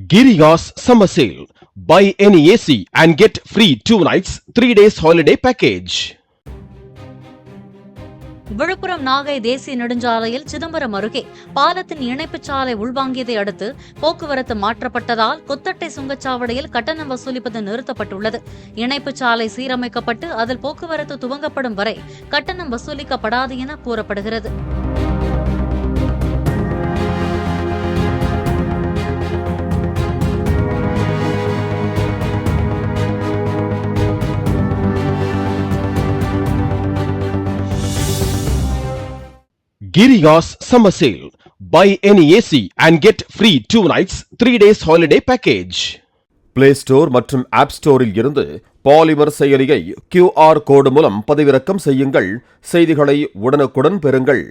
Giriya's summer sale. Buy any AC and get free 2 nights, 3 days holiday package. Villupuram Nagai தேசிய நெடுஞ்சாலையில் சிதம்பரம் அருகே பாலத்தின் இணைப்புச் சாலை உள்வாங்கியதை அடுத்து போக்குவரத்து மாற்றப்பட்டதால் கொத்தட்டை சுங்கச்சாவடியில் கட்டணம் வசூலிப்பது நிறுத்தப்பட்டுள்ளது. இணைப்புச் சாலை சீரமைக்கப்பட்டு அதில் போக்குவரத்து துவங்கப்படும் வரை கட்டணம் வசூலிக்கப்படாது என கூறப்படுகிறது. Giriya's summer sale. Buy any AC and get free 2 nights, 3 days holiday package. Play store மற்றும் ஆப் ஸ்டோரில் இருந்து பாலிமர் செயலியை QR கோடு மூலம் பதிவிறக்கம் செய்யுங்கள். செய்திகளை உடனுக்குடன் பெறுங்கள்.